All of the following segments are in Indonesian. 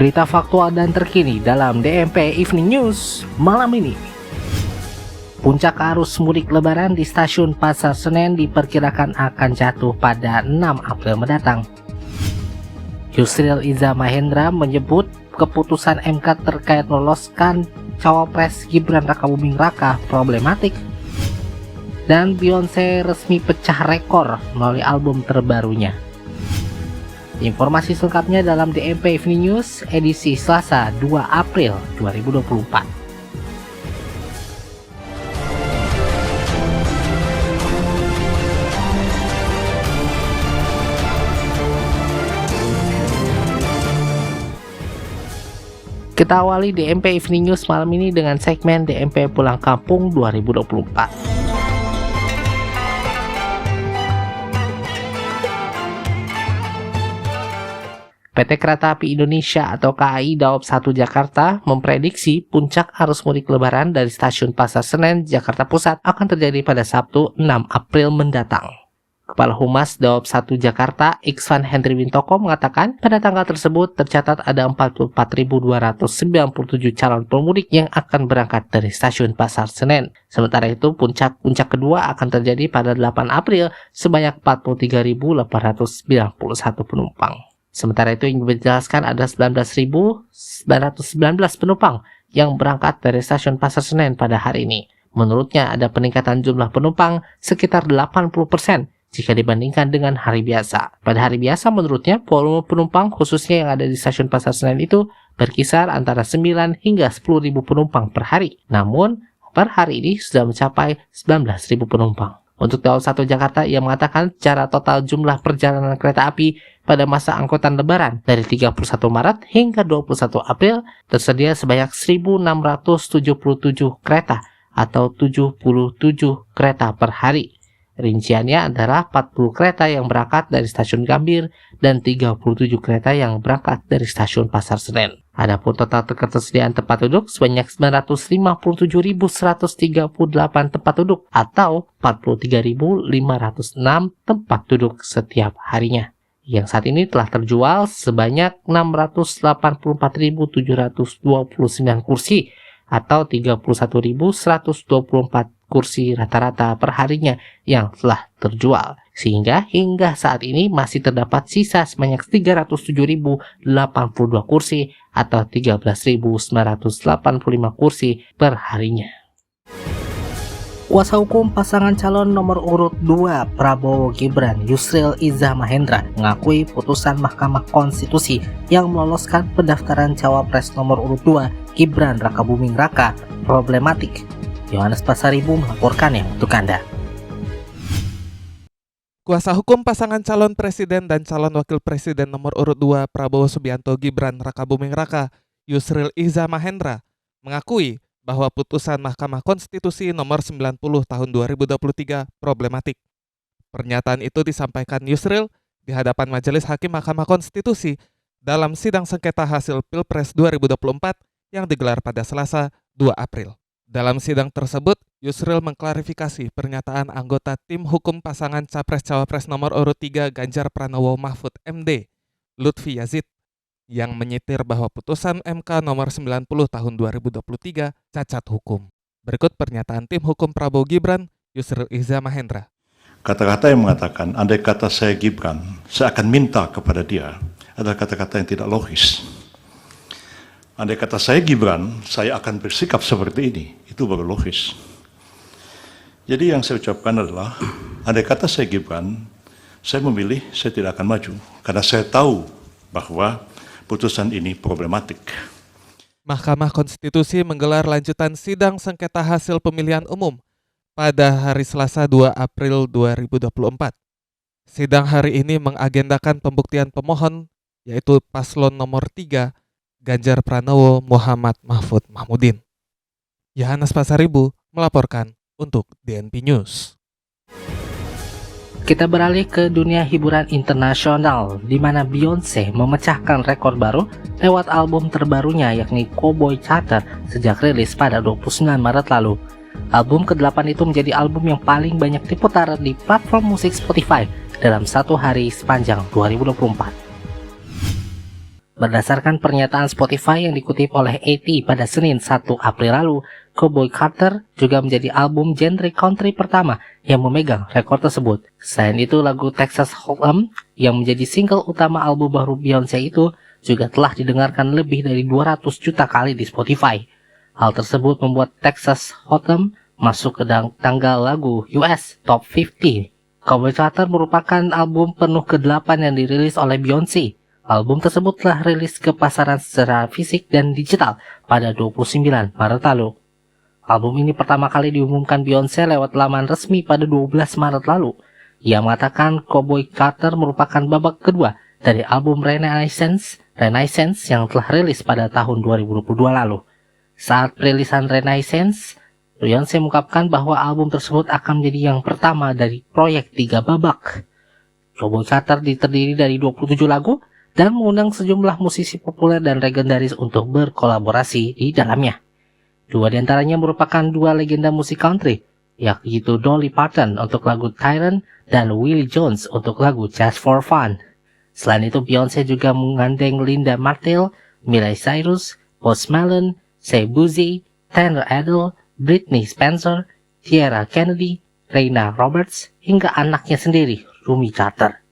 Berita faktual dan terkini dalam DMP Evening News malam ini. Puncak arus mudik lebaran di stasiun Pasar Senen diperkirakan akan jatuh pada 6 April mendatang. Yusril Iza Mahendra menyebut keputusan MK terkait meloloskan cawapres Gibran Rakabuming Raka problematik. Dan Beyonce resmi pecah rekor melalui album terbarunya. Informasi selengkapnya dalam DMP Evening News edisi Selasa 2 April 2024. Kita awali DMP Evening News malam ini dengan segmen DMP Pulang Kampung 2024. PT Kereta Api Indonesia atau KAI Daob 1 Jakarta memprediksi puncak arus mudik lebaran dari stasiun Pasar Senen, Jakarta Pusat akan terjadi pada Sabtu 6 April mendatang. Kepala Humas Daob 1 Jakarta, Iksvan Henry Wintoko mengatakan pada tanggal tersebut tercatat ada 44.297 calon pemudik yang akan berangkat dari stasiun Pasar Senen. Sementara itu puncak kedua akan terjadi pada 8 April sebanyak 43.891 penumpang. Sementara itu yang dijelaskan ada 19.919 penumpang yang berangkat dari stasiun Pasar Senen pada hari ini. Menurutnya ada peningkatan jumlah penumpang sekitar 80% jika dibandingkan dengan hari biasa. Pada hari biasa menurutnya volume penumpang khususnya yang ada di stasiun Pasar Senen itu berkisar antara 9 hingga 10.000 penumpang per hari. Namun per hari ini sudah mencapai 19.000 penumpang. Untuk Daob 1 Jakarta, ia mengatakan secara total jumlah perjalanan kereta api pada masa angkutan lebaran dari 31 Maret hingga 21 April tersedia sebanyak 1.677 kereta atau 77 kereta per hari. Rinciannya adalah 40 kereta yang berangkat dari stasiun Gambir dan 37 kereta yang berangkat dari stasiun Pasar Senen. Adapun total ketersediaan tempat duduk sebanyak 957.138 tempat duduk atau 43.506 tempat duduk setiap harinya. Yang saat ini telah terjual sebanyak 684.729 kursi atau 31.124 kursi rata-rata per harinya yang telah terjual. Sehingga hingga saat ini masih terdapat sisa sebanyak 307.082 kursi atau 13.985 kursi per harinya. Kuasa hukum pasangan calon nomor urut 2 Prabowo Gibran, Yusril Iza Mahendra, mengakui putusan Mahkamah Konstitusi yang meloloskan pendaftaran cawapres nomor urut 2 Gibran Rakabuming Raka problematik. Yohanes Pasaribu melaporkannya untuk Anda. Kuasa hukum pasangan calon presiden dan calon wakil presiden nomor urut 2 Prabowo Subianto Gibran Rakabuming Raka, Yusril Iza Mahendra, mengakui bahwa putusan Mahkamah Konstitusi nomor 90 tahun 2023 problematik. Pernyataan itu disampaikan Yusril di hadapan Majelis Hakim Mahkamah Konstitusi dalam sidang sengketa hasil Pilpres 2024 yang digelar pada Selasa 2 April. Dalam sidang tersebut, Yusril mengklarifikasi pernyataan anggota tim hukum pasangan Capres-Cawapres nomor urut 3 Ganjar Pranowo Mahfud MD, Lutfi Yazid, yang menyitir bahwa putusan MK nomor 90 tahun 2023 cacat hukum. Berikut pernyataan tim hukum Prabowo Gibran, Yusril Iza Mahendra. Kata-kata yang mengatakan, andai kata saya Gibran, saya akan minta kepada dia, adalah kata-kata yang tidak logis. Andai kata saya Gibran, saya akan bersikap seperti ini. Itu baru logis. Jadi yang saya ucapkan adalah, andai kata saya Gibran, saya memilih, saya tidak akan maju. Karena saya tahu bahwa putusan ini problematik. Mahkamah Konstitusi menggelar lanjutan sidang sengketa hasil pemilihan umum pada hari Selasa 2 April 2024. Sidang hari ini mengagendakan pembuktian pemohon, yaitu paslon nomor 3, Ganjar Pranowo Muhammad Mahfud Mahmudin. Yohanes Pasaribu melaporkan untuk DNP News. Kita beralih ke dunia hiburan internasional, di mana Beyonce memecahkan rekor baru lewat album terbarunya yakni Cowboy Carter sejak rilis pada 29 Maret lalu. Album ke-8 itu menjadi album yang paling banyak diputar di platform musik Spotify dalam satu hari sepanjang 2024. Berdasarkan pernyataan Spotify yang dikutip oleh AT pada Senin 1 April lalu, Cowboy Carter juga menjadi album genre country pertama yang memegang rekor tersebut. Selain itu, lagu Texas Hold'em yang menjadi single utama album baru Beyonce itu juga telah didengarkan lebih dari 200 juta kali di Spotify. Hal tersebut membuat Texas Hold'em masuk ke tanggal lagu US Top 50. Cowboy Carter merupakan album penuh ke-8 yang dirilis oleh Beyonce. Album tersebut telah rilis ke pasaran secara fisik dan digital pada 29 Maret lalu. Album ini pertama kali diumumkan Beyonce lewat laman resmi pada 12 Maret lalu. Ia mengatakan Cowboy Carter merupakan babak kedua dari album Renaissance yang telah rilis pada tahun 2022 lalu. Saat perilisan Renaissance, Beyonce mengungkapkan bahwa album tersebut akan menjadi yang pertama dari proyek 3 babak. Cowboy Carter terdiri dari 27 lagu dan mengundang sejumlah musisi populer dan legendaris untuk berkolaborasi di dalamnya. 2 diantaranya merupakan 2 legenda musik country, yaitu Dolly Parton untuk lagu Tyrant dan Willie Jones untuk lagu Just for Fun. Selain itu, Beyonce juga menggandeng Linda Martell, Miley Cyrus, Post Malone, Shea Buzy, Tanner Adell, Britney Spencer, Tiara Kennedy, Reina Roberts, hingga anaknya sendiri, Rumi Carter.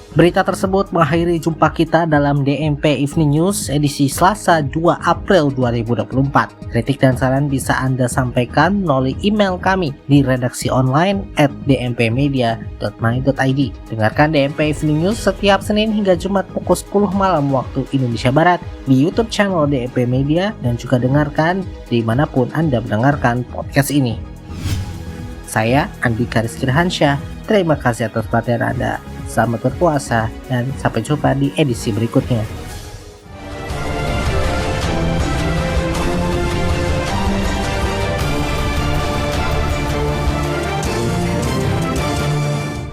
Berita tersebut mengakhiri jumpa kita dalam DMP Evening News edisi Selasa 2 April 2024. Kritik dan saran bisa Anda sampaikan melalui email kami di redaksi_online@dmpmedia.my.id. Dengarkan DMP Evening News setiap Senin hingga Jumat pukul 10 malam waktu Indonesia Barat di YouTube channel DMP Media dan juga dengarkan dimanapun Anda mendengarkan podcast ini. Saya Andika Rizky Hansyah. Terima kasih atas perhatian Anda. Selamat berpuasa dan sampai jumpa di edisi berikutnya.